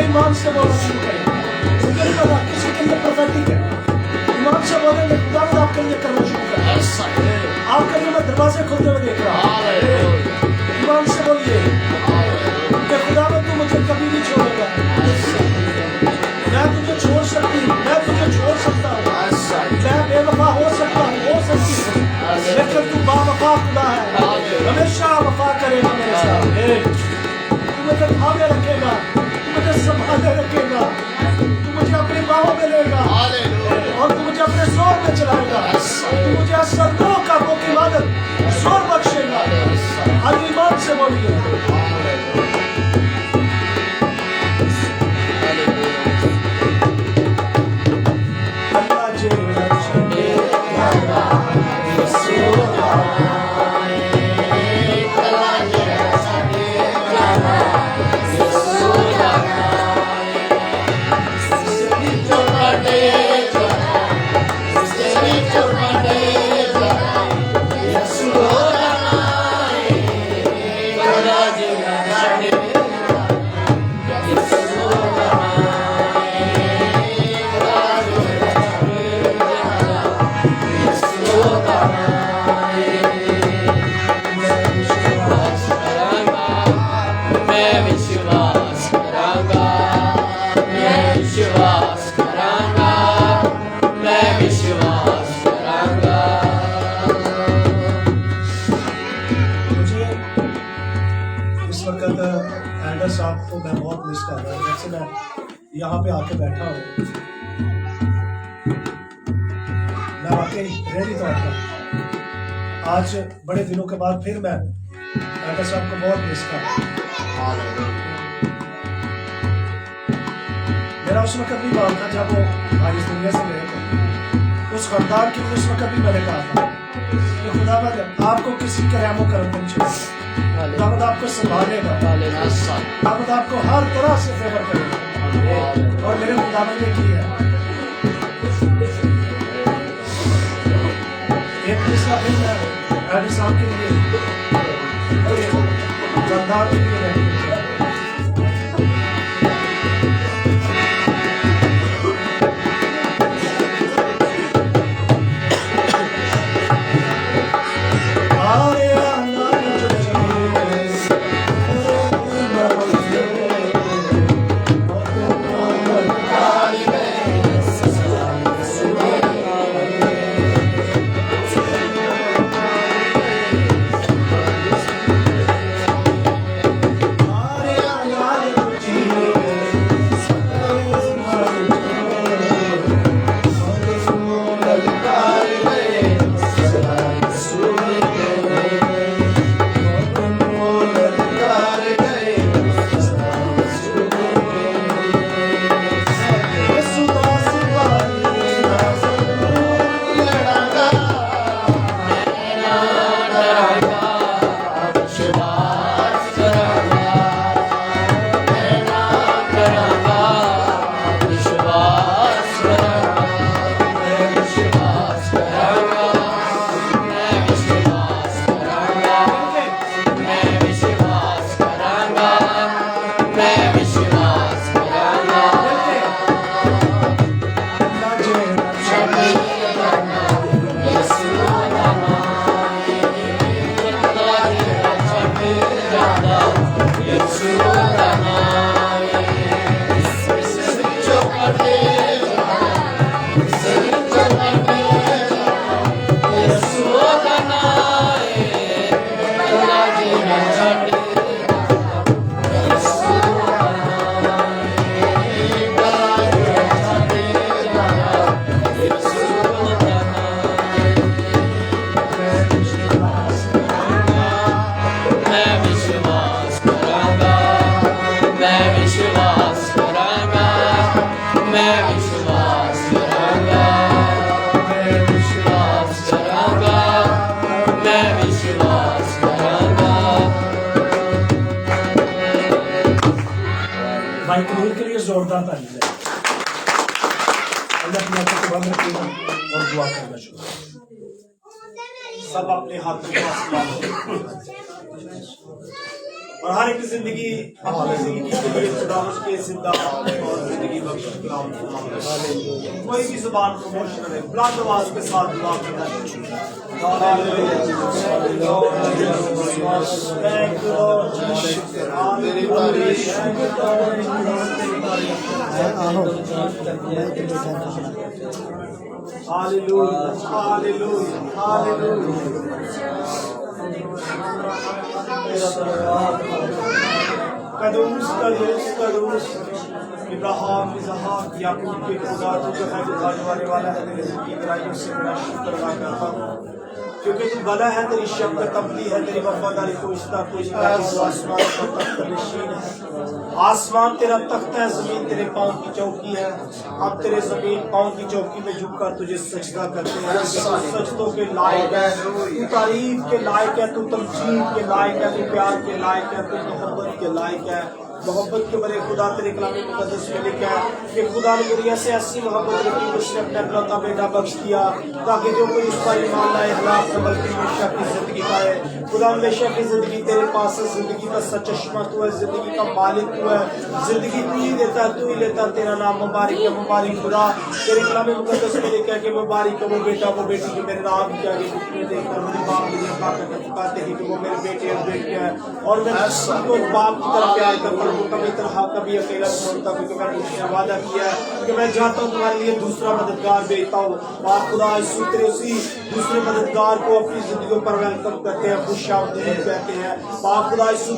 کے ایمان سے بولنا شروع کریں. مجھے نہیں پتا کسی کے لیے پروفیٹک ہے. ایمان سے بولیں گے خدا میں آپ کے لیے کرنا شروع کریں. آپ کے لیے میں دروازے کھلتے ہوئے دیکھ رہا ہوں. ایمان سے بولیے کہ خدا میں تو مجھے کبھی نہیں چھوڑے گا. میں تجھے چھوڑ سکتی ہوں, میں تجھے چھوڑ سکتا ہوں, میں بے وفا ہو سکتا ہوں, ہو سکتی ہوں, لیکن تو با وفا خدا ہے, ہمیشہ وفا کرے گا میرے ساتھ. تو مجھے تھامے رکھے گا, تو مجھے سنبھالے رکھے گا, تو مجھے اپنی باہوں میں لے گا اور تو مجھے اپنے زور میں چلائے گا. تو مجھے سردوں کا وہ کی مدد زور بخشے گا. آج ایمان سے بولیے صاحب کو میں بہت مس کر رہا ہوں. جیسے میں یہاں پہ آ کے بیٹھا ہوں, میں واقعی ریڈی طور پر آج بڑے دنوں کے بعد پھر میں ایڈر صاحب کو بہت مس کر رہا ہوں. میرا اس وقت بھی بات تھا جب وہ اس دنیا سے گئے تھے, اس خاندان کے لیے اس وقت بھی میں نے کہا تھا کہ خداوند آپ کو کسی کے رحم و کرم نہیں چھوڑے, خداوند آپ کو سنبھالے گا, خداوند آپ کو ہر طرح سے فیور کرے گا, اور میرے خداوند نے کی ہے. ایک دوسرا دن میں ایڈر صاحب کے لیے خاندان کے لیے رہتی ہے. بھائی کبیر کے لیے زوردار تعریف ہے. اللہ اپنے ہاتھوں کو بند رکھے گا اور دعا کرنا شروع. سب اپنے ہاتھوں کو اور ہر ایک زندگی اپنی زندگی کے لیے خداوند کے زندہ اور زندگی بخش کلام کوئی بھی زبان خاموش نہ رہے، بلند آواز کے ساتھ دعا کرنا قدوس قدوس قدوس ابراہیم اسحاق یعقوب کے خدا تو جو ہے بتانے والے والا ہے، تیری زندگی گرائیوں سے میرا شکر ادا کرتا ہوں کیونکہ تو بھلا ہے، تیری شفقت ابدی ہے، تیری وفاداری کوشتا کوشتا آسمان پر تخت نشین ہے، آسمان تیرا تخت ہے، زمین تیرے پاؤں کی چوکی ہے، اب تیرے زمین پاؤں کی چوکی میں جھک کر تجھے سجدہ کرتے ہیں، تو سجدوں کے لائق ہے، تو تعریف کے لائق ہے، تو تمجید کے لائق ہے، تو پیار کے لائق ہے، تو محبت کے لائق ہے۔ محبت کے بڑے خدا تیرے کلام مقدس میں لکھا ہے کہ خدا نے دنیا سے ایسی محبت رکھی کہ اس نے اپنا اکلوتا بیٹا بخش دیا تاکہ جو کوئی اس پر ایمان لائے ہلاک نہ بلکہ ہمیشہ کی زندگی پائے۔ خدا ہمیشہ کی زندگی تیرے پاس ہے، زندگی کا سرچشمہ تو ہے، زندگی کا مالک تو ہے، زندگی تو ہی دیتا ہے، تو ہی لیتا ہے، تیرا نام مبارک ہے، مبارک خدا۔ تیرے کلام مقدس میں لکھا ہے کہ مبارک ہے وہ بیٹا وہ بیٹی جو میرے نام کے آگے گھٹنے دے کر مجھے باپ مجھے پکارتے ہیں کہ وہ میرے بیٹے اور بیٹیاں ہیں، اور میں ان کو باپ کی طرح پیار کرتا ہوں، کبھی تنہا کبھی اکیلا چھوڑتا، کیونکہ میں نے اس نے وعدہ کیا ہے کہ میں جاتا ہوں تمہارے لیے دوسرا مددگار بھیجتا ہوں۔ باپ خدا یسوع تیرے اسی دوسرے مددگار کو اپنی زندگیوں پر ویلکم کرتے ہیں، خوش آمدید کہتے ہیں۔ باپ خدا یسوع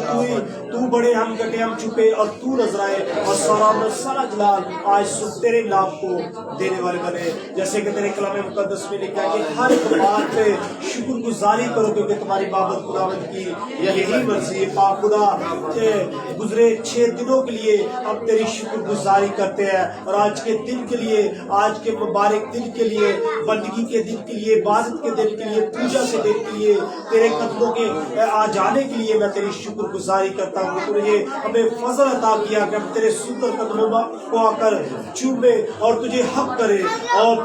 تو بڑے ہم کٹے ہم چھپے اور تو نظر آئے، اور سارا جلال آج صبح تیرے نام کو دینے والے بنے، جیسے کہ تیرے کلام مقدس میں لکھا ہے کہ ہر ایک بات پہ شکر گزاری کرو کیونکہ تمہاری بابت خداوند کی یہی مرضی ہے۔ باپ خدا گزرے 6 دنوں کے لیے اب تیری شکر گزاری کرتے ہیں، اور آج کے دن کے لیے، آج کے مبارک دن کے لیے، بندگی کے دن کے لیے، عبادت کے دن کے لیے، پوجا کے دن کے لیے، تیرے قدموں کے آ جانے کے لیے میں تیری شکر گزاری کرتا ہوں کہ تو نے ہمیں فضل عطا کیا کہ ہم تیرے ستر قدموں کو آ کر چومے اور تجھے حق کرے اور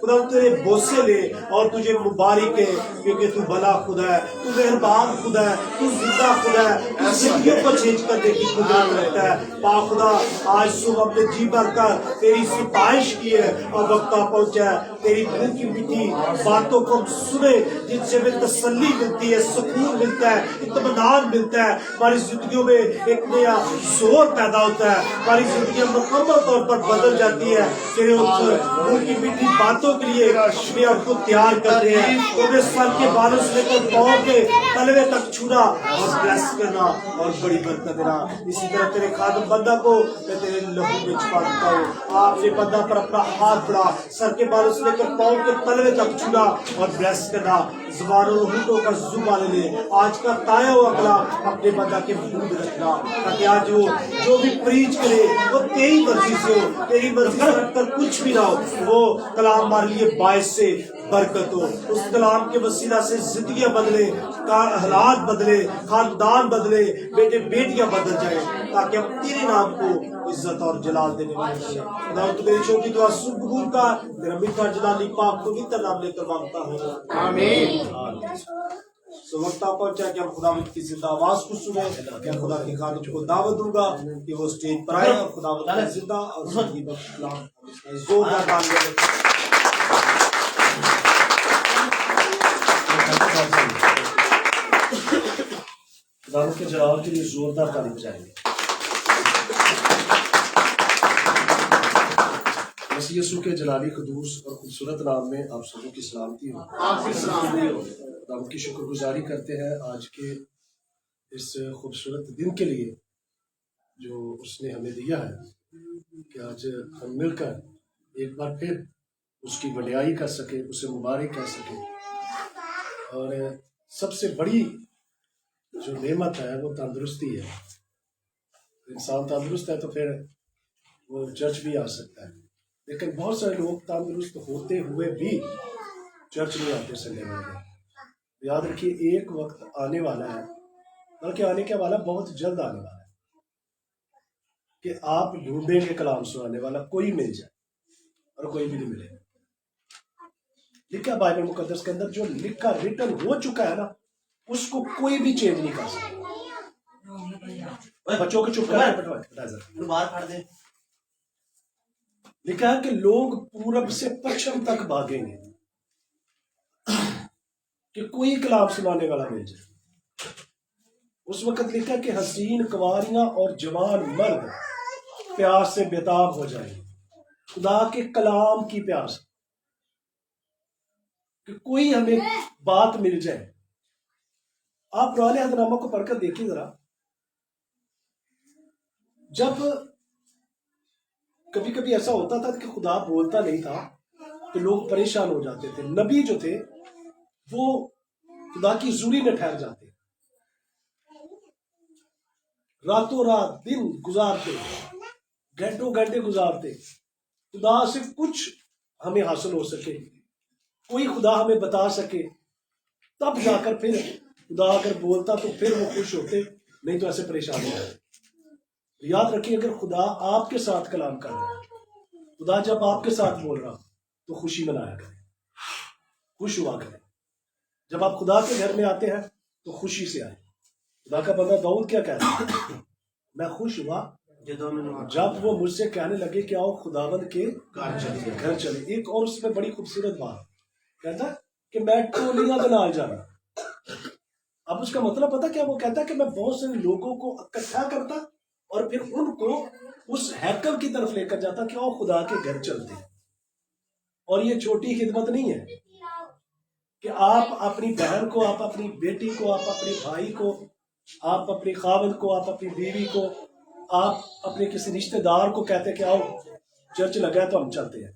خدا تیرے بوسے لے اور تجھے مبارک ہے، کیونکہ تو بھلا خدا ہے، تو مہربان خدا ہے، تو زندہ خدا ہے، تو زندگیوں کو چینج کرنے کی قدرت رکھتا ہے۔ پاک خدا آج صبح اپنے جی بھر کر تیری ستائش کی ہے، اور وقت آ پہنچا ہے تیری منہ کی میٹھی باتوں کو ہم سنے جن سے ہمیں تسلی ملتی ہے، سکون ملتا ہے، اطمینان ملتا ہے، ہماری زندگیوں میں ایک نیا زور پیدا ہوتا ہے، ہماری زندگیاں مکمل طور پر بدل جاتی ہے۔ تیرے منہ کی میٹھی باتوں کے لیے ہمیں آپ کو تیار کرتے ہیں، تو اپنے سر کے بالوں سے لے کر پاؤں کے تلوے تک چھونا اور بلیس کرنا اور بڑی برکت دینا۔ اسی طرح تیرے خادم بندہ کو میں تیرے لہو میں چھپا دیتا ہوں، آپ نے بندہ پر اپنا ہاتھ بڑھا، سر کے بالوں سے لے کر پاؤں کے تلوے تک چھونا اور بلیس کرنا۔ زبان اور ہونٹوں کا زبان لے، آج کا تایا ہوا کلام اپنے بندہ کے منہ میں رکھنا، تاکہ آج وہ جو بھی پریچ کرے وہ تیری مرضی سے ہو، تیری مرضی سے ہٹ کر کچھ بھی نہ ہو، وہ کلام ہمارے لیے باعث سے برکت ہو۔ اس کلام کے وسیلہ سے زندگیاں بدلے، حالات بدلے، خاندان بدلے، بیٹے بیٹیاں بدل جائیں، تاکہ ہم تیرے نام کو عزت اور جلال دینے والے بنیں۔ خدا تو میری چھوٹی دعا سن قبول کا، میرا میٹھا جلالی پاک پوتر نام لے کر مانگتا ہوں، آمین۔ سو وقت آ پہنچا کہ ہم خداوند کی زندہ آواز کو سنیں۔ میں خدا کے خادم کو دعوت دوں گا کہ وہ اسٹیج پر آئے اور خداوند کی زندہ اور زندگی بخش کلام زوردار تالیاں دیں۔ خداوند کے جلال کے لیے زوردار تالی بجائیں گے۔ مسیح یسوع کے جلالی قدوس اور خوبصورت نام میں آپ سبوں کی سلامتی ہو۔ خداوند کی شکر گزاری کرتے ہیں آج کے اس خوبصورت دن کے لیے جو اس نے ہمیں دیا ہے، کہ آج ہم مل کر ایک بار پھر اس کی وڈیائی کر سکے، اسے مبارک کہہ سکے۔ اور سب سے بڑی جو نعمت ہے وہ تندرستی ہے۔ انسان تندرست ہے تو پھر وہ چرچ بھی آ سکتا ہے، لیکن بہت سارے لوگ تندرست ہوتے ہوئے بھی چرچ نہیں آتے سنڈے میں۔ یاد رکھیے ایک وقت آنے والا ہے، بلکہ آنے کے والا بہت جلد آنے والا ہے، کہ آپ ڈھونڈیں گے کلام سنانے والا، کوئی مل جائے اور کوئی بھی نہیں ملے۔ لکھا بائبل مقدس کے اندر، جو لکھا ریٹن ہو چکا ہے نا، اس کو کوئی بھی چینج نہیں کر سکتا۔ بچوں کو چپ کر باہر پھاڑ دے. لکھا ہے کہ لوگ پورب سے پچھم تک بھاگیں گے کہ کوئی کلام سنانے والا مل جائے. اس وقت لکھا کہ حسین کنواریاں اور جوان مرد پیاس سے بےتاب ہو جائیں گے خدا کے کلام کی پیاس کہ کوئی ہمیں بات مل جائے. آپ پرانے عہد نامہ کو پڑھ کر دیکھیے ذرا. جب کبھی کبھی ایسا ہوتا تھا کہ خدا بولتا نہیں تھا تو لوگ پریشان ہو جاتے تھے. نبی جو تھے وہ خدا کی حضوری میں ٹھہر جاتے, راتوں رات دن گزارتے, گھنٹوں گھنٹے گزارتے خدا سے کچھ ہمیں حاصل ہو سکے, کوئی خدا ہمیں بتا سکے, تب جا کر پھر خدا اگر بولتا تو پھر وہ خوش ہوتے, نہیں تو ایسے پریشان ہو جاتے. یاد رکھیے اگر خدا آپ کے ساتھ کلام کر رہا ہے, خدا جب آپ کے ساتھ بول رہا تو خوشی منایا کریں, خوش ہوا کریں. جب آپ خدا کے گھر میں آتے ہیں تو خوشی سے آئیں. خدا کا بندہ داؤد کیا کہتا ہے, میں خوش ہوا جب وہ مجھ سے کہنے لگے کہ آؤ خداوند کے گھر چلے. ایک اور اس میں بڑی خوبصورت بات کہتا ہے کہ میں ٹولیاں بنا جانا. اب اس کا مطلب پتا کیا, وہ کہتا ہے کہ میں بہت سے لوگوں کو اکٹھا کرتا اور پھر ان کو اس ہیکل کی طرف لے کر جاتا کہ آؤ خدا کے گھر چلتے. اور یہ چھوٹی خدمت نہیں ہے کہ آپ اپنی بہن کو, آپ اپنی بیٹی کو, آپ اپنے بھائی کو, آپ اپنی خاوند کو, آپ اپنی بیوی کو, آپ اپنے کسی رشتہ دار کو کہتے کہ آؤ چرچ لگا ہے تو ہم چلتے ہیں.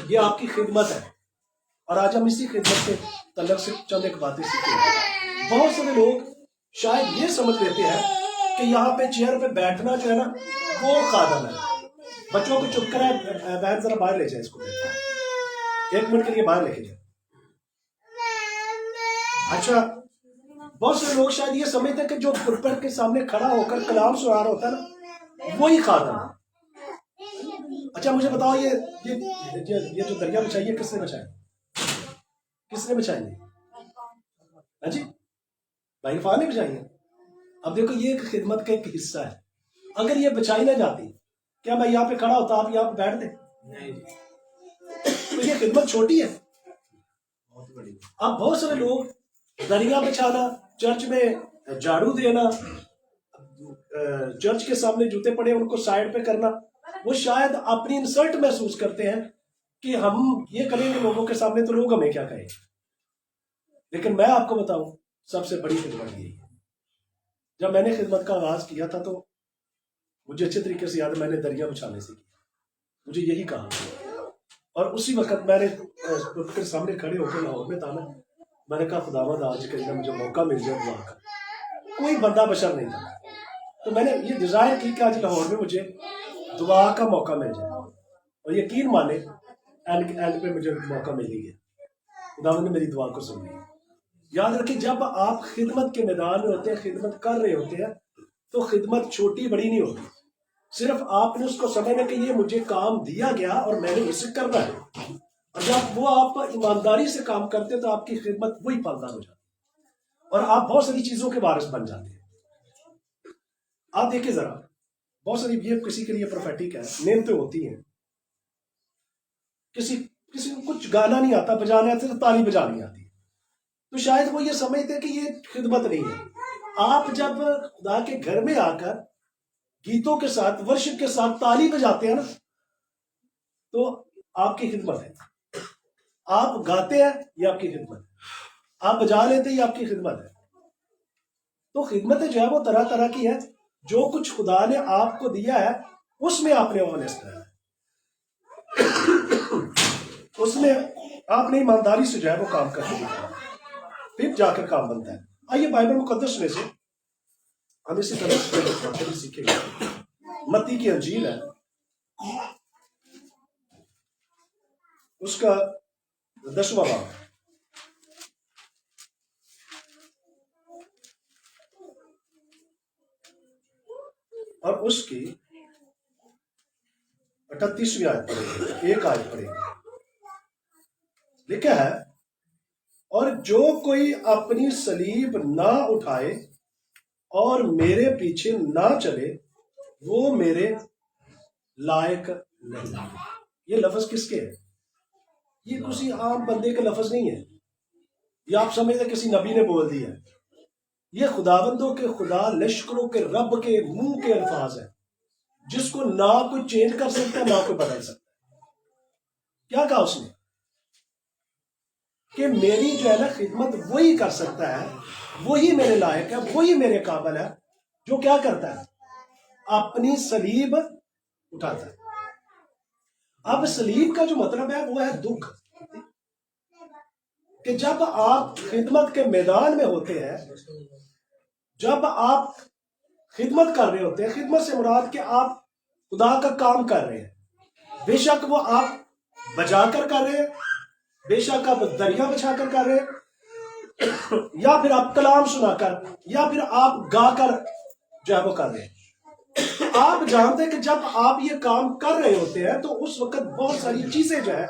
یہ آپ کی خدمت ہے. اور آج ہم اسی خدمت کے تعلق سے چند ایک باتیں سیکھیں. بہت سارے لوگ شاید یہ سمجھ لیتے ہیں کہ یہاں پہ چیئر پہ بیٹھنا جو ہے نا وہ خادم ہے. بچوں کو چپ کرا, بہن ذرا باہر لے جائے اس کو, 1 منٹ کے لیے باہر لے کے جائے. اچھا, بہت سے لوگ شاید یہ سمجھتے ہیں کہ جو پلپٹ کے سامنے کھڑا ہو کر کلام سنا رہا ہوتا ہے نا وہی خادم ہے. اچھا مجھے بتاؤ یہ جو دریا بچائی ہے کس نے بچایا, کس نے بچائی ہے؟ ہاں جی, بھائی عرفان نے بچائی ہے. اب دیکھو یہ ایک خدمت کا ایک حصہ ہے. اگر یہ بچائی نہ جاتی کیا میں یہاں پہ کھڑا ہوتا, آپ یہاں پہ بیٹھ دیں؟ تو یہ خدمت چھوٹی ہے. اب بہت سارے لوگ دریا بچانا, چرچ میں جھاڑو دینا, چرچ کے سامنے جوتے پڑے ان کو سائڈ پہ کرنا, وہ شاید اپنی انسلٹ محسوس کرتے ہیں کہ ہم یہ کریں گے لوگوں کے سامنے تو لوگ ہمیں کیا کہیں. لیکن میں آپ کو بتاؤں سب سے بڑی خدمت یہی ہے. جب میں نے خدمت کا آغاز کیا تھا تو مجھے اچھے طریقے سے یاد ہے, میں نے دریا بچھانے سے کیا, مجھے یہی کہا. اور اسی وقت میں نے سامنے کھڑے ہو کے لاہور میں تھا نا, میں نے کہا خداوند آج کے دن مجھے موقع مل جائے دعا کا. کوئی بندہ بشر نہیں تھا, تو میں نے یہ ڈیزائر کی کہ آج لاہور میں مجھے دعا کا موقع مل جائے. اور یقین مانے اینڈ پہ مجھے موقع مل ہی گیا. خداوند نے میری دعا کو سن لیا. یاد رکھیں جب آپ خدمت کے میدان میں ہوتے ہیں, خدمت کر رہے ہوتے ہیں, تو خدمت چھوٹی بڑی نہیں ہوتی. صرف آپ نے اس کو سمجھنا کہ یہ مجھے کام دیا گیا اور میں نے اسے کرنا ہے. اور جب وہ آپ ایمانداری سے کام کرتے تو آپ کی خدمت وہی پھلدار ہو جاتی اور آپ بہت ساری چیزوں کے وارث بن جاتے ہیں. آپ دیکھیں ذرا, بہت ساری یہ کسی کے لیے پروفیٹک ہے, نعمتیں ہوتی ہیں, کسی کو کچھ گانا نہیں آتا, بجانا آتا تو تالی بجانی آتی, تو شاید وہ یہ سمجھتے کہ یہ خدمت نہیں ہے. آپ جب خدا کے گھر میں آ کر گیتوں کے ساتھ, ورشپ کے ساتھ تالی بجاتے ہیں نا تو آپ کی خدمت ہے. آپ گاتے ہیں یہ آپ کی خدمت ہے, آپ بجا لیتے ہیں یہ آپ کی خدمت ہے. تو خدمتیں جو ہے وہ طرح طرح کی ہے. جو کچھ خدا نے آپ کو دیا ہے اس میں آپ نے آنیسٹ رہنا ہے, اس میں آپ نے ایمانداری سے جو ہے وہ کام کرنے دیا, پھر جا کر کام بنتا ہے. آئیے بائبل مقدس میں سے ہم اسی طرح سے باتیں بھی سیکھیں گے. متی کی انجیل ہے, اس کا 10واں باب, اور اس کی 38ویں آیت پڑھیں گے, ایک آیت پڑھیں گے. لکھا ہے, اور جو کوئی اپنی صلیب نہ اٹھائے اور میرے پیچھے نہ چلے وہ میرے لائق نہیں. یہ لفظ کس کے ہے؟ یہ کسی عام بندے کا لفظ نہیں ہے. یہ آپ سمجھتے کسی نبی نے بول دیا. یہ خداوندوں کے خدا لشکروں کے رب کے منہ کے الفاظ ہیں جس کو نہ کوئی چینج کر سکتا ہے نہ کوئی بدل سکتا ہے. کیا کہا اس نے کہ میری جو ہے نا خدمت وہی کر سکتا ہے, وہی میرے لائق ہے, وہی میرے قابل ہے جو کیا کرتا ہے, اپنی صلیب اٹھاتا ہے. اب صلیب کا جو مطلب ہے وہ ہے دکھ, کہ جب آپ خدمت کے میدان میں ہوتے ہیں, جب آپ خدمت کر رہے ہوتے ہیں, خدمت سے مراد کہ آپ خدا کا کام کر رہے ہیں, بے شک وہ آپ بجا کر رہے ہیں, بے شک آپ دریا بچھا کر رہے ہیں, یا پھر آپ کلام سنا کر, یا پھر آپ گا کر جو ہے وہ کر رہے ہیں. آپ جانتے ہیں کہ جب آپ یہ کام کر رہے ہوتے ہیں تو اس وقت بہت ساری چیزیں جو ہے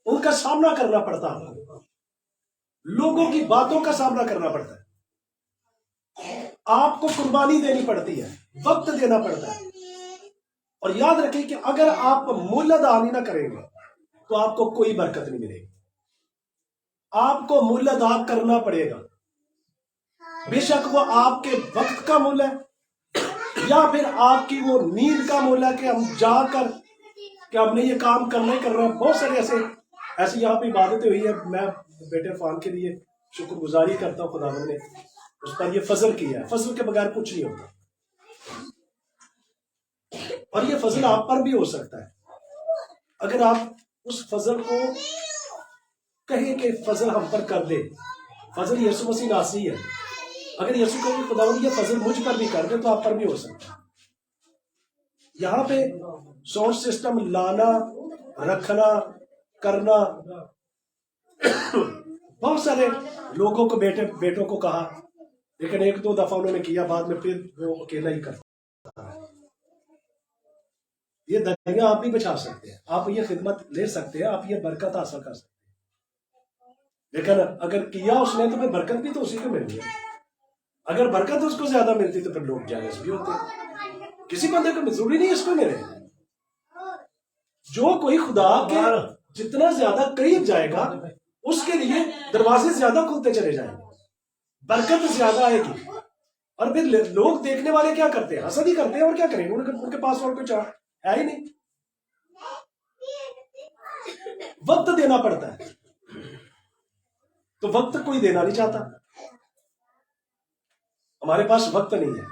ان کا سامنا کرنا پڑتا ہے, لوگوں کی باتوں کا سامنا کرنا پڑتا ہے, آپ کو قربانی دینی پڑتی ہے, وقت دینا پڑتا ہے. اور یاد رکھیں کہ اگر آپ مول ادا نہیں نہ کریں گے تو آپ کو کوئی برکت نہیں ملے گی. آپ کو مول ادا کرنا پڑے گا, بے شک وہ آپ کے وقت کا مول ہے یا پھر آپ کی وہ نیند کا مول ہے کہ ہم جا کر کہ ہم نے یہ کام کرنا ہی کرنا ہے. بہت سارے ایسے یہاں پہ عبادتیں ہوئی ہے. میں بیٹے فان کے لیے شکر گزاری کرتا ہوں, خداوند نے اس پر یہ فضل کیا ہے. فضل کے بغیر کچھ نہیں ہوتا, اور یہ فضل آپ پر بھی ہو سکتا ہے اگر آپ اس فضل کو کہیں کہ فضل ہم پر کر دے. فضل یسوع مسیح ناصری ہے, اگر یسوع کو بھی خداوند یہ فضل مجھ پر بھی کر دے تو آپ پر بھی ہو سکتا ہے. یہاں پہ ساؤنڈ سسٹم لانا, رکھنا, کرنا, بہت سارے لوگوں کو بیٹوں کو کہا, لیکن ایک دو دفعہ انہوں نے کیا, بعد میں پھر وہ اکیلا ہی کرتا ہے. یہ دریا آپ بھی بچا سکتے ہیں, آپ یہ خدمت لے سکتے ہیں, آپ یہ برکت حاصل کر سکتے ہیں, لیکن اگر کیا اس نے تو پھر برکت بھی تو اسی کو مل ہے. اگر برکت اس کو زیادہ ملتی تو پھر لوگ جائز بھی ہوتے ہیں. کسی بندے کو ضروری نہیں اس کو ملے. جو کوئی خدا کے جتنا زیادہ قریب جائے گا اس کے لیے دروازے زیادہ کھلتے چلے جائیں گے, برکت زیادہ آئے گی. اور پھر لوگ دیکھنے والے کیا کرتے ہیں, حسد ہی کرتے ہیں, اور کیا کریں گے, ان کے پاس اور کچھ ہے ہی نہیں. وقت دینا پڑتا ہے, تو وقت کوئی دینا نہیں چاہتا. ہمارے پاس وقت نہیں ہے,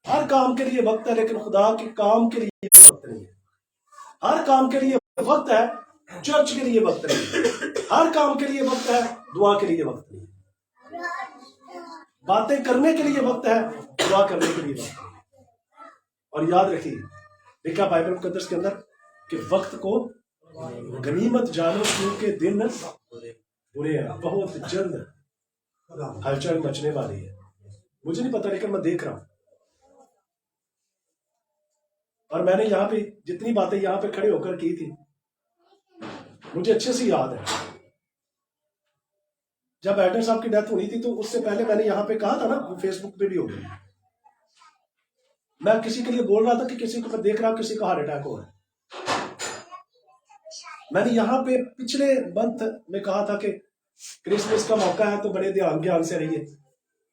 ہر کام کے لیے وقت ہے, لیکن خدا کے کام کے لیے وقت نہیں ہے. ہر کام کے لیے وقت ہے, چرچ کے لیے وقت نہیں ہے. ہر کام کے لیے وقت ہے, دعا کے لیے وقت نہیں ہے. باتیں کرنے کے لیے وقت ہے, دعا کرنے کے لیے وقت ہے. اور یاد رکھیے, لکھا بائبل مقدس کے اندر کہ وقت کو غنیمت جانو کیونکہ دن برے ہیں, بہت جلد ہلچل مچنے والی ہے. مجھے نہیں پتا, لیکن میں دیکھ رہا ہوں. اور میں نے یہاں پہ جتنی باتیں یہاں پہ کھڑے ہو کر کی تھی مجھے اچھے سے یاد ہے. جب ایڈر صاحب کی ڈیتھ ہونی تھی تو اس سے پہلے میں نے یہاں پہ کہا تھا نا, فیس بک پہ بھی ہو گئی, میں کسی کے لیے بول رہا تھا کہ کسی کو میں دیکھ رہا ہوں کسی کا ہارٹ اٹیک ہو رہا ہے. میں نے یہاں پہ پچھلے منتھ میں کہا تھا کہ کرسمس کا موقع ہے تو بڑے دھیان سے رہیے,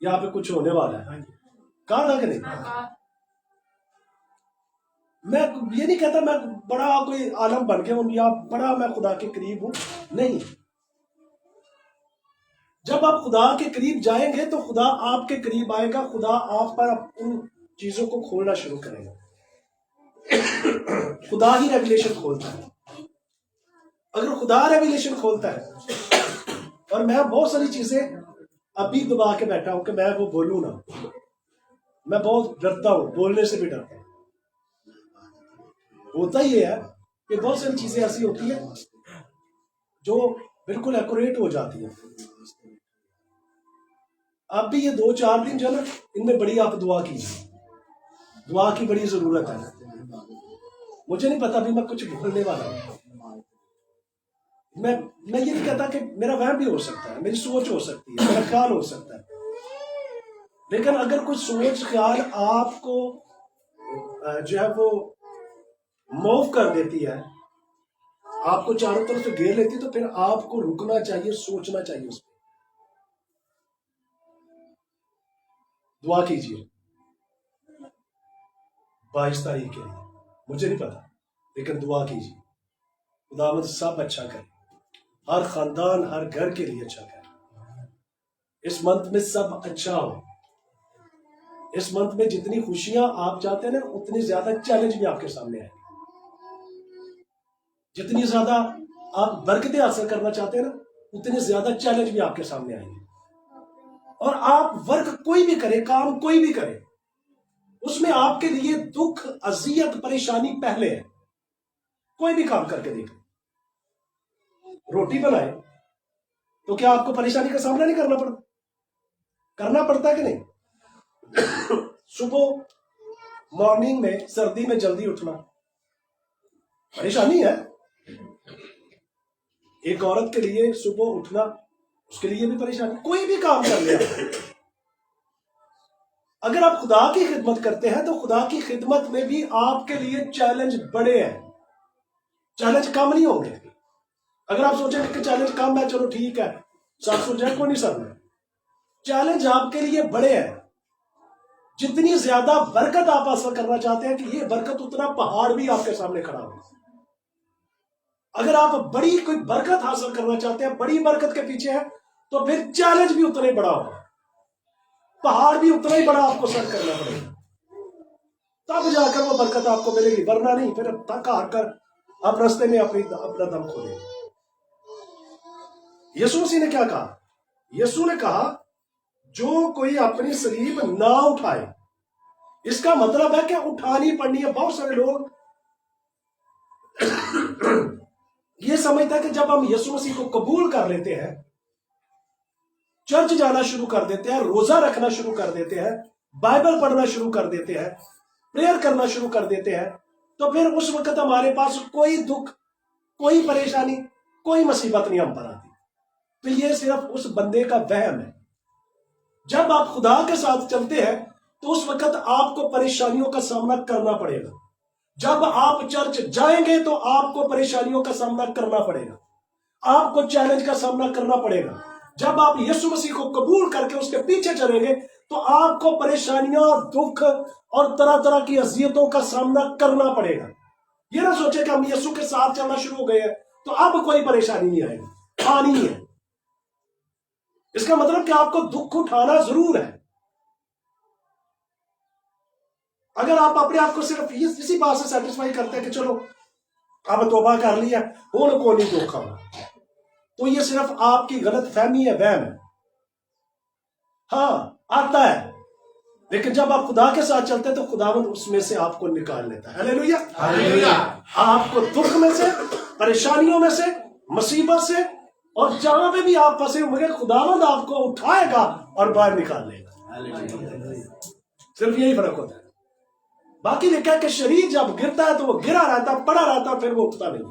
یہاں پہ کچھ ہونے والا ہے. کہا تھا کہ نہیں؟ میں یہ نہیں کہتا میں بڑا کوئی عالم بن گیا ہوں یا بڑا میں خدا کے قریب ہوں, نہیں. جب آپ خدا کے قریب جائیں گے تو خدا آپ کے قریب آئے گا, خدا آپ پر ان چیزوں کو کھولنا شروع کرے گا. خدا ہی ریویلیشن کھولتا ہے. اگر خدا ریویلیشن کھولتا ہے, اور میں بہت ساری چیزیں ابھی دبا کے بیٹھا ہوں کہ میں وہ بولوں نا, میں بہت ڈرتا ہوں, بولنے سے بھی ڈرتا ہوں. ہوتا یہ ہے کہ بہت ساری چیزیں ایسی ہوتی ہیں جو بالکل ایکوریٹ ہو جاتی ہیں. اب بھی یہ 2-4 دن جو ہے نا, ان میں بڑی آپ دعا کیجیے, دعا کی بڑی ضرورت ہے. مجھے نہیں پتا بھی میں کچھ بھولنے والا ہوں. میں یہ نہیں کہتا کہ میرا وہم بھی ہو سکتا ہے, میری سوچ ہو سکتی ہے, میرا خیال ہو سکتا ہے, لیکن اگر کوئی سوچ خیال آپ کو جو ہے وہ موو کر دیتی ہے، آپ کو چاروں طرف سے گھیر لیتی، تو پھر آپ کو رکنا چاہیے، سوچنا چاہیے اس پہ. دعا کیجیے 22 تاریخ کے لیے، مجھے نہیں پتا لیکن دعا کیجیے خداوند سب اچھا کرے، ہر خاندان ہر گھر کے لیے اچھا کرے. اس منتھ میں سب اچھا ہو. اس منتھ میں جتنی خوشیاں آپ چاہتے ہیں نا، اتنی زیادہ چیلنج بھی آپ کے سامنے آئے. جتنی زیادہ آپ برکتیں حاصل کرنا چاہتے ہیں نا، اتنے زیادہ چیلنج بھی آپ کے سامنے آئیں گے. اور آپ ورک کوئی بھی کرے، کام کوئی بھی کرے، اس میں آپ کے لیے دکھ، اذیت، پریشانی پہلے ہے. کوئی بھی کام کر کے دیکھ. روٹی بنائے تو کیا آپ کو پریشانی کا سامنا نہیں کرنا پڑتا؟ کرنا پڑتا ہے کہ نہیں؟ صبح مارننگ میں سردی میں جلدی اٹھنا پریشانی ہے. ایک عورت کے لیے صبح اٹھنا، اس کے لیے بھی پریشانی. کوئی بھی کام کر لیا. اگر آپ خدا کی خدمت کرتے ہیں تو خدا کی خدمت میں بھی آپ کے لیے چیلنج بڑے ہیں، چیلنج کم نہیں ہوں گے. اگر آپ سوچیں کہ چیلنج کم ہے، چلو ٹھیک ہے، سب سو جائے، کوئی نہیں سر میں. چیلنج آپ کے لیے بڑے ہیں. جتنی زیادہ برکت آپ حاصل کرنا چاہتے ہیں کہ یہ برکت، اتنا پہاڑ بھی آپ کے سامنے کھڑا ہوگا. اگر آپ بڑی کوئی برکت حاصل کرنا چاہتے ہیں، بڑی برکت کے پیچھے ہے، تو پھر چیلنج بھی اتنا ہی بڑا ہوگا، پہاڑ بھی اتنا ہی بڑا آپ کو سر کرنا پڑے گا. تب جا کر وہ برکت آپ کو ملے گی، ورنہ نہیں. پھر تھک ہار کر آپ رستے میں اپنا دم کھو دیں گے. یسوع مسیح نے کیا کہا؟ یسوع نے کہا جو کوئی اپنی صلیب نہ اٹھائے. اس کا مطلب ہے کہ اٹھانی پڑنی ہے. بہت سارے لوگ یہ سمجھتا ہے کہ جب ہم یسوع مسیح کو قبول کر لیتے ہیں، چرچ جانا شروع کر دیتے ہیں، روزہ رکھنا شروع کر دیتے ہیں، بائبل پڑھنا شروع کر دیتے ہیں، پریئر کرنا شروع کر دیتے ہیں، تو پھر اس وقت ہمارے پاس کوئی دکھ، کوئی پریشانی، کوئی مصیبت نہیں ہم پر آتی. تو یہ صرف اس بندے کا وہم ہے. جب آپ خدا کے ساتھ چلتے ہیں تو اس وقت آپ کو پریشانیوں کا سامنا کرنا پڑے گا. جب آپ چرچ جائیں گے تو آپ کو پریشانیوں کا سامنا کرنا پڑے گا، آپ کو چیلنج کا سامنا کرنا پڑے گا. جب آپ یسوع مسیح کو قبول کر کے اس کے پیچھے چلیں گے تو آپ کو پریشانیاں، دکھ اور طرح طرح کی اذیتوں کا سامنا کرنا پڑے گا. یہ نہ سوچے کہ ہم یسوع کے ساتھ چلنا شروع ہو گئے ہیں تو اب کوئی پریشانی نہیں آئے گی. آنی ہے. اس کا مطلب کہ آپ کو دکھ اٹھانا ضرور ہے. اگر آپ اپنے آپ کو صرف اسی بات سے سیٹسفائی کرتے ہیں کہ چلو اب توبہ کر لیا، ان کو نہیں دکھ آنا، تو یہ صرف آپ کی غلط فہمی ہے، وہم ہے. ہاں آتا ہے، لیکن جب آپ خدا کے ساتھ چلتے ہیں تو خداوند اس میں سے آپ کو نکال لیتا ہے. ہلیلویا. ہلیلویا. آپ کو دکھ میں سے، پریشانیوں میں سے، مصیبت سے، اور جہاں پہ بھی آپ پھنسے ہوئے خداوند آپ کو اٹھائے گا اور باہر نکال لے گا. صرف یہی فرق ہوتا ہے. باقی لکھا ہے کہ شریر جب گرتا ہے تو وہ گرا رہتا، پڑا رہتا، پھر وہ اٹھتا نہیں.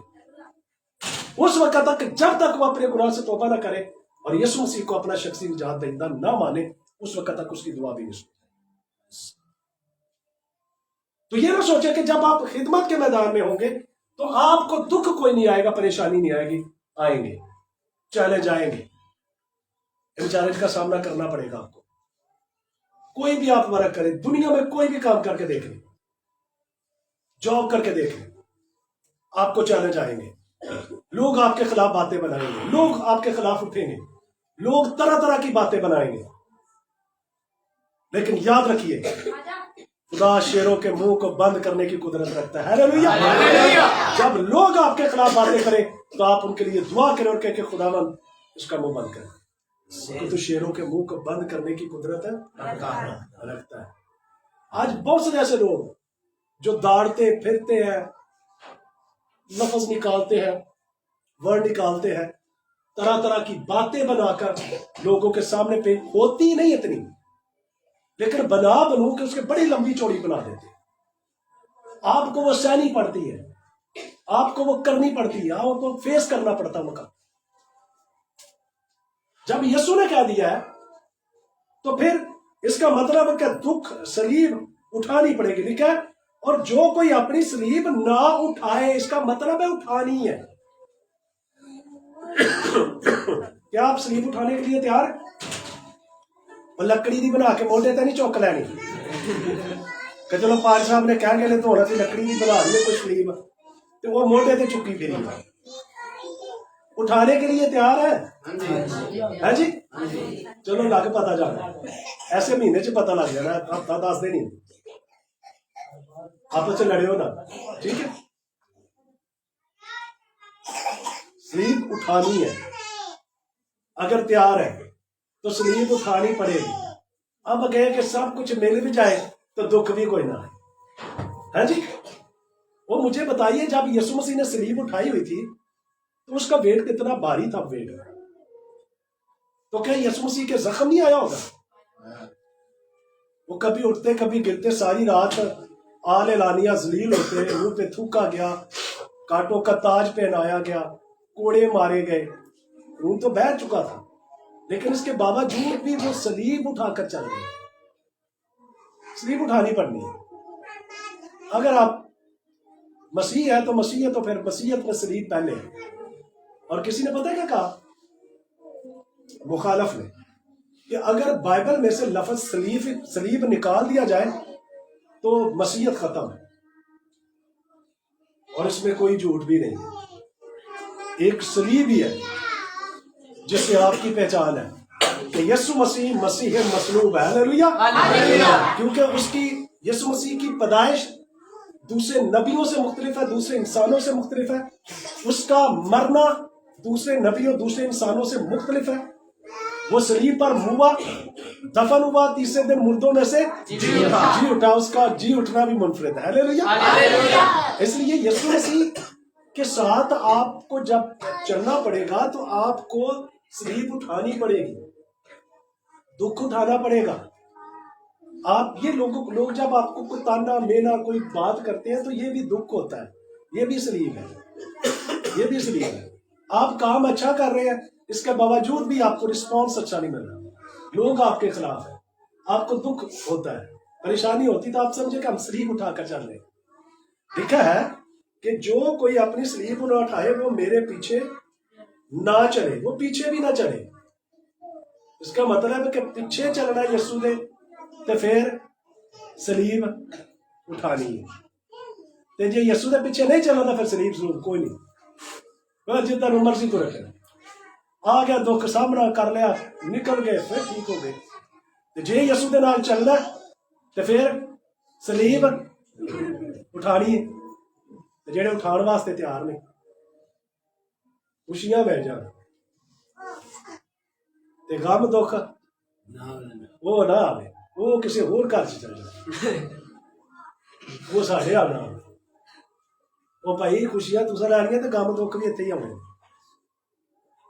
اس وقت تک جب تک وہ اپنے گناہ سے توبہ نہ کرے اور یسوع مسیح کو اپنا شخصی نجات دہندہ نہ مانے، اس وقت تک اس کی دعا بھی نہیں سنتے. تو یہ نہ سوچے کہ جب آپ خدمت کے میدان میں ہوں گے تو آپ کو دکھ کوئی نہیں آئے گا، پریشانی نہیں آئے گی. آئیں گے، چیلنج آئیں گے. ان چیلنج کا سامنا کرنا پڑے گا آپ کو. کوئی بھی آپ ورک کریں، دنیا میں کوئی بھی کام کر کے دیکھ لیں، جاب کر کے دیکھ لیں، آپ کو چیلنج آئیں گے. لوگ آپ کے خلاف باتیں بنائیں گے، لوگ آپ کے خلاف اٹھیں گے، لوگ طرح طرح کی باتیں بنائیں گے. لیکن یاد رکھیے خدا شیروں کے منہ کو بند کرنے کی قدرت رکھتا ہے. ہلیلویا. جب لوگ آپ کے خلاف باتیں کریں تو آپ ان کے لیے دعا کریں اور کہیں کہ خداوند اس کا منہ بند کرے. تو شیروں کے منہ کو بند کرنے کی قدرت رکھتا ہے. آج بہت سے ایسے لوگ جو دوڑتے پھرتے ہیں، لفظ نکالتے ہیں، ورڈ نکالتے ہیں، طرح طرح کی باتیں بنا کر لوگوں کے سامنے پہ ہوتی نہیں اتنی، لیکن بنا بنو کہ اس کے بڑی لمبی چوڑی بنا دیتے. آپ کو وہ سہنی پڑتی ہے، آپ کو وہ کرنی پڑتی ہے، آپ کو فیس کرنا پڑتا ان کا. جب یسوع نے کہہ دیا ہے تو پھر اس کا مطلب ہے کہ دکھ سلیب اٹھانی پڑے گی، لکھا ہے اور جو کوئی اپنی سلیب نہ اٹھائے، اس کا مطلب ہے اٹھانی ہے۔ کیا آپ سلیب اٹھانے کے لیے تیار ہیں؟ اور لکڑی دی بنا کے موٹے تے نہیں چوک لینی کہ چلو پال صاحب نے کہہ گئے تو ہونا سی لکڑی دی بنا رہی ہے کوئی سلیب تو وہ موٹے تے چکی پھری اٹھانے کے لیے تیار ہے جی؟ چلو لگ پتا جانا ایسے مہینے چ پتا لگ جانا، ہفتہ 10 دن ہی آپس لڑے ہو نا، ٹھیک ہے؟ سلیب اٹھانی ہے، اگر تیار ہے تو سلیب اٹھانی پڑے گی۔ اب کہے کہ سب کچھ مل بھی جائے تو دکھ بھی کوئی نہ ہے جی؟ وہ مجھے بتائیے جب یسوع مسیح نے سلیب اٹھائی ہوئی تھی تو اس کا ویٹ کتنا بھاری تھا؟ ویٹ تو کیا یسوع مسیح کے زخم نہیں آیا ہوگا؟ وہ کبھی اٹھتے کبھی گرتے، ساری رات آل اعلانیہ ذلیل ہوتے، منہ پہ تھوکا گیا، کانٹوں کا تاج پہنایا گیا، کوڑے مارے گئے، روح تو بہہ چکا تھا، لیکن اس کے باوجود بھی وہ سلیب اٹھا کر چل گئے۔ سلیب اٹھانی پڑنی ہے۔ اگر آپ مسیح ہے تو مسیح ہے، تو پھر مسیحیت میں سلیب پہلے ہے۔ اور کسی نے پتہ کیا کہا؟ مخالف نے، کہ اگر بائبل میں سے لفظ سلیب نکال دیا جائے تو مسیحیت ختم ہے، اور اس میں کوئی جھوٹ بھی نہیں ہے۔ ایک سلیب ہی ہے جس سے آپ کی پہچان ہے کہ یسوع مسیح مسیح مصلوب ہے، ہاللیلویہ، کیونکہ اس کی یسوع مسیح کی پیدائش دوسرے نبیوں سے مختلف ہے، دوسرے انسانوں سے مختلف ہے، اس کا مرنا دوسرے نبیوں دوسرے انسانوں سے مختلف ہے۔ وہ صلیب پر ہوا، دفن ہوا، تیسرے دن مردوں میں سے جی اٹھا، اس کا جی اٹھنا بھی منفرد ہے، ہاللیلویہ۔ اس لیے یسوع مسیح کے ساتھ آپ کو جب چلنا پڑے گا تو آپ کو سلیب اٹھانی پڑے گی، دکھ اٹھانا پڑے گا۔ آپ یہ لوگ جب آپ کو کوئی تانا مینا کوئی بات کرتے ہیں تو یہ بھی دکھ ہوتا ہے، یہ بھی سلیب ہے، یہ بھی سلیب ہے۔ آپ کام اچھا کر رہے ہیں، اس کے باوجود بھی آپ کو رسپانس اچھا نہیں مل رہا، لوگ آپ کے خلاف ہیں، آپ کو دکھ ہوتا ہے، پریشانی ہوتی، تو آپ سمجھے کہ ہم سلیب اٹھا کر چل رہے ہیں۔ لکھا ہے کہ جو کوئی اپنی سلیب نہ اٹھائے وہ میرے پیچھے نہ چلے، وہ پیچھے بھی نہ چلے۔ اس کا مطلب ہے کہ پیچھے چلنا یسوع دے تو پھر سلیب اٹھانی ہے، تے جے یسوع دے پیچھے نہیں چلنا تو پھر سلیب ضرور کوئی نہیں، جتنا مرضی تو رکھے، آ گیا دکھ سامنا کر لیا، نکل گئے، پھر ٹھیک ہو گئے۔ جے یسوع دے نال چلنا تو پھر سلیب اٹھانی ہے، جڑے اٹھان واسطے تیار نہیں، خوشیاں مل جان تے غم دکھ وہ نہ آئے، وہ کسی ہور گھر چل جائے، وہ ساڈے آ نہ آئے۔ وہ بھائی خوشیاں تساں لینیاں تے غم دکھ بھی اتنے ہی آنے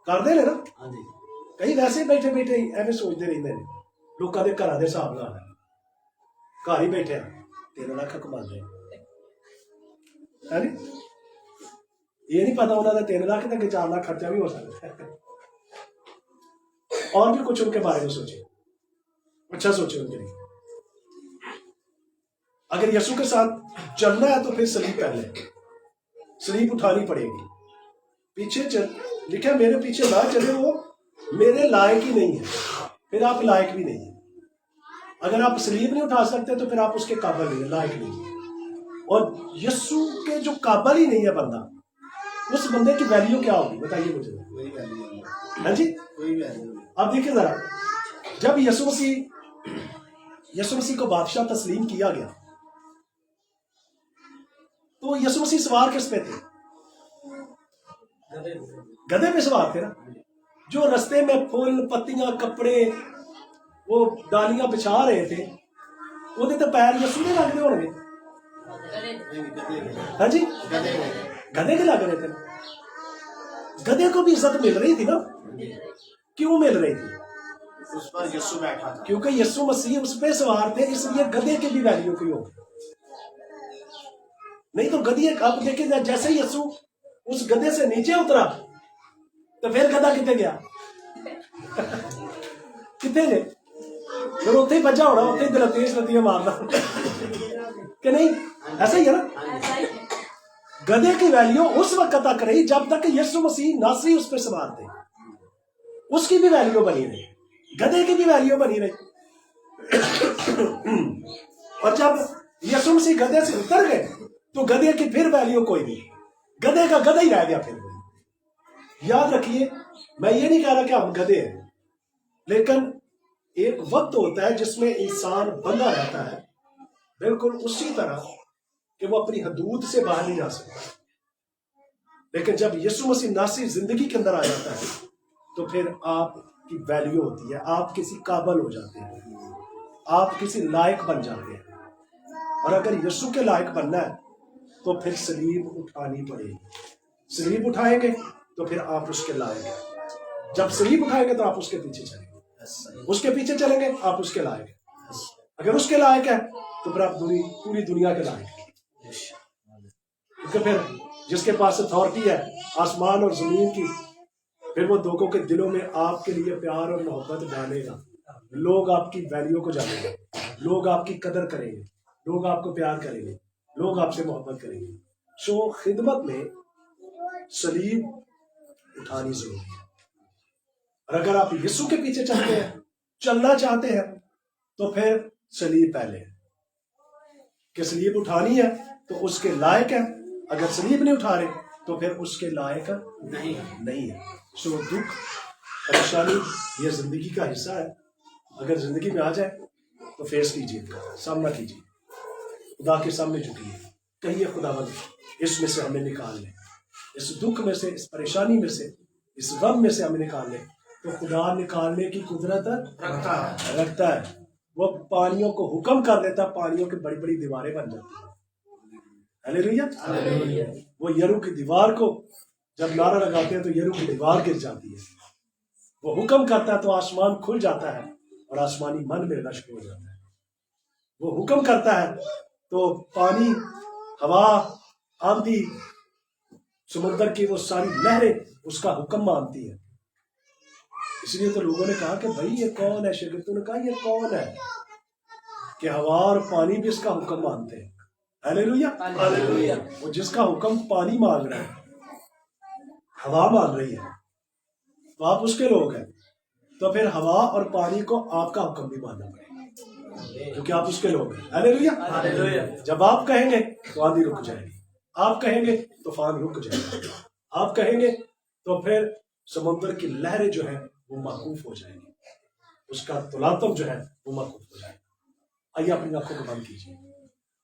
کرتے ہیں نا۔ کئی ویسے بیٹھے بیٹھے ایویں سوچتے رہتے ہیں، لوگوں کے گھر کے حساب نال گھر ہی بیٹھے 3 لاکھ کما لے، یہ نہیں پتا انہوں نے 3 لاکھ تک 4 لاکھ خرچہ بھی ہو سکتا ہے۔ اور بھی کچھ ان کے بارے میں سوچے، اچھا سوچے ان کے لیے۔ اگر یسوع کے ساتھ چلنا ہے تو پھر سلیب پہلے، سلیب اٹھانی پڑے گی۔ پیچھے چل لکھا میرے پیچھے نہ چلے، وہ میرے لائق ہی نہیں ہے، پھر آپ لائق بھی نہیں ہیں۔ اگر آپ سلیب نہیں اٹھا سکتے تو پھر آپ اس کے قابل نہیں ہیں، لائق نہیں ہیں۔ اور یسوع کے جو قابل ہی نہیں ہے بندہ، اس بندے کی ویلیو کیا ہوگی بتائیے مجھے؟ ہاں جی، اب دیکھیں ذرا، جب یسوع مسیح کو بادشاہ تسلیم کیا گیا تو یسوع مسیح سوار کس پہ تھے؟ گدھے پہ سوار تھے نا۔ جو رستے میں پھول پتیاں کپڑے وہ ڈالیاں بچھا رہے تھے وہ تو پیر یسوع نے لگتے ہو گے، ہاں جی، گدھے کے لگ رہے تھے۔ گدھے کو بھی عزت مل رہی تھی نا، کیوں مل رہی تھی؟ اس پر یسوع بیٹھا تھا، کیونکہ یسوع مسیح اس پہ سوار تھے، اس لیے گدھے کی بھی ویلیو کی ہوگی۔ نہیں تو گدھے اب دیکھیں جیسے یسوع اس گدھے سے نیچے اترا تو پھر گدھا کتنے گیا؟ کتنے گئے؟ پھر اتنے ہی بجا ہونا, اتنے دل تیز لتیاں مارنا کہ نہیں؟ ایسا ہی ہے نا. گدھے کی ویلیو اس وقت تک رہی جب تک یسوع مسیح ناصری اس پہ سوار تھے, اس کی بھی ویلیو بنی رہی, گدھے کی بھی ویلیو بنی رہی. اور جب یسوع مسیح گدھے سے اتر گئے تو گدھے کی پھر ویلیو کوئی نہیں, گدھے کا گدھا ہی رہ گیا پھر. یاد رکھیے, میں یہ نہیں کہہ رہا کہ ہم گدھے ہیں, لیکن ایک وقت ہوتا ہے جس میں انسان بندہ رہتا ہے بالکل اسی طرح کہ وہ اپنی حدود سے باہر نہیں جا سکتا. لیکن جب یسوع مسیح ناصری زندگی کے اندر آ جاتا ہے تو پھر آپ کی ویلیو ہوتی ہے, آپ کسی قابل ہو جاتے ہیں, آپ کسی لائق بن جاتے ہیں. اور اگر یسوع کے لائق بننا ہے تو پھر صلیب اٹھانی پڑے گی. صلیب اٹھائیں گے تو پھر آپ اس کے لائق ہیں. جب صلیب اٹھائیں گے تو آپ اس کے پیچھے چلیں گے, اس کے پیچھے چلیں گے آپ اس کے لائق ہیں. اگر اس کے لائق ہیں تو پھر آپ پوری دنیا کے لائق ہیں. کیونکہ پھر جس کے پاس اتھارٹی ہے آسمان اور زمین کی, پھر وہ لوگوں کے دلوں میں آپ کے لیے پیار اور محبت ڈالے گا. لوگ آپ کی ویلیو کو جانیں گے, لوگ آپ کی قدر کریں گے, لوگ آپ کو پیار کریں گے, لوگ آپ سے محبت کریں گے. سو خدمت میں صلیب اٹھانی ضروری ہے. اور اگر آپ یسوع کے پیچھے چلنا چاہتے ہیں تو پھر صلیب پہلے ہے کہ صلیب اٹھانی ہے تو اس کے لائق ہے. اگر صلیب نہیں اٹھا رہے تو پھر اس کے لائق نہیں ہے. سو دکھ پریشانی یہ زندگی کا حصہ ہے. اگر زندگی میں آ جائے تو فیس کیجیے, سامنا کیجیے, خدا کے سامنے جھکیے, کہیے خداوند اس میں سے ہمیں نکال لیں, اس دکھ میں سے, اس پریشانی میں سے, اس غم میں سے ہمیں نکال لیں. تو خدا نکالنے کی قدرت رکھتا ہے. وہ پانیوں کو حکم کر دیتا, پانیوں کی بڑی بڑی دیواریں بن جاتی ہیں. ہلیلویا. وہ یرو کی دیوار کو جب نعرہ لگاتے ہیں تو یرو کی دیوار گر جاتی ہے. وہ حکم کرتا ہے تو آسمان کھل جاتا ہے اور آسمانی من ملنا شروع ہو جاتا ہے. وہ حکم کرتا ہے تو پانی, ہوا, آندھی, سمندر کی وہ ساری لہریں اس کا حکم مانتی ہیں. اس لیے تو لوگوں نے کہا کہ بھائی یہ کون ہے, شاگردوں نے کہا یہ کون ہے کہ ہوا اور پانی بھی اس کا حکم مانتے ہیں. ہلیلویا. وہ جس کا حکم پانی مان رہا ہے, ہوا مان رہی ہے, تو آپ اس کے لوگ ہیں, تو پھر ہوا اور پانی کو آپ کا حکم بھی ماننا پڑے گا کیونکہ آپ اس کے لوگ ہیں. ہلیلویا. جب آپ کہیں گے تو آندھی رک جائے گی, آپ کہیں گے طوفان رک جائے گا, آپ کہیں گے تو پھر سمندر کی لہریں جو ہیں وہ موقوف ہو جائیں گی, اس کا تلاطم جو ہے وہ موقوف ہو جائے گا. آئیے اپنی آنکھوں کو بند کیجیے,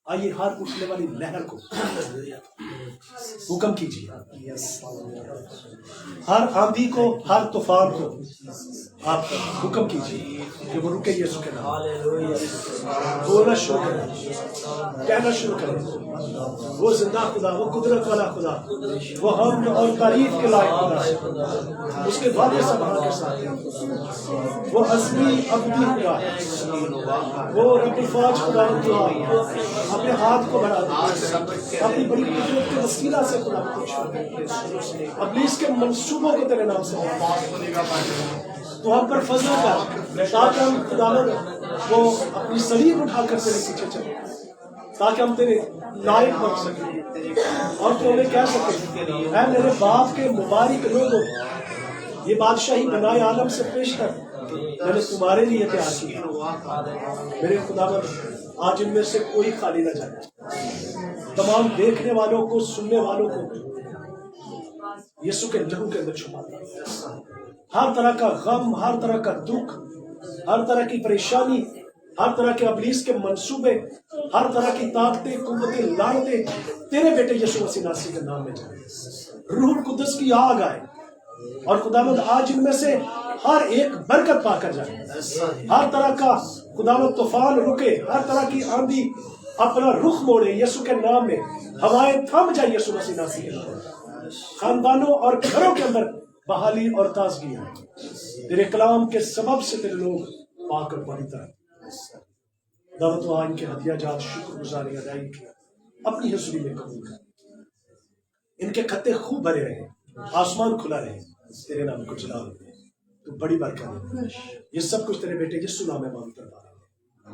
آئیے ہر اٹھنے والی لہر کو حکم کیجیے, ہر آندھی کو, ہر طوفان کو آپ حکم کیجیے کہ وہ رکے یسوع کے نام. بولنا شروع کریں, کہنا شروع کریں, وہ زندہ خدا, وہ قدرت والا خدا, وہ حمد اور تعریف کے لائق خدا, اس کے وعدے سبحان کے ساتھ, وہ ازلی ابدی خدا, وہ رب الفاظ خدا, اپنے ہاتھ کو بڑھا دے, اپنی بڑی قدرت کے وسیلہ سے خدا پوچھ, ابلیس کے منصوبوں کو تیرے نام سے تو ہم پر فضل کر تاکہ ہم خداوند وہ اپنی صلیب اٹھا کر تیرے پیچھے چلیں, تاکہ ہم تیرے لائق بن سکیں اور تو ہمیں کہہ سکیں اے میرے باپ کے مبارک لوگوں, یہ بادشاہی بنائے عالم سے پیش کر میں نے تمہارے لیے تیار کیا. میرے خداوند آج ان میں سے کوئی خالی نہ جائے, تمام دیکھنے والوں کو, سننے والوں کو یسوع کے لہو کے اندر چھپا دے. ہر طرح کا غم, ہر طرح کا دکھ, ہر طرح کی پریشانی, ہر طرح کے ابلیس کے منصوبے, ہر طرح کی طاقتیں, قوتیں, لعنتیں تیرے بیٹے یسوع مسیح ناصری کے نام میں جائیں. روح القدس کی آگ آئے اور خداوند آج ان میں سے ہر ایک برکت پا کر جائے. ہر طرح کا خداوند طوفان رکے, ہر طرح کی آندھی اپنا رخ موڑے یسوع کے نام میں. ہوائیں تھم جائے یسوع مسیح ناصری کے نام میں. خاندانوں اور گھروں کے اندر بحالی اور تازگی ہے. تیرے کلام کے سبب سے تیرے لوگ پاک اور پاکیزہ ہیں. خداوند تو ان کے ہدیہ جات شکر گزاری ادائی کی اپنی حضوری میں قبول کر. ان کے کھتے خوب بھرے رہے, آسمان کھلا رہے, تیرے نام کو جلال دے. تو بڑی برکت ہے. یہ سب کچھ تیرے بیٹے یسوع نام میں مانگ کرتا ہے.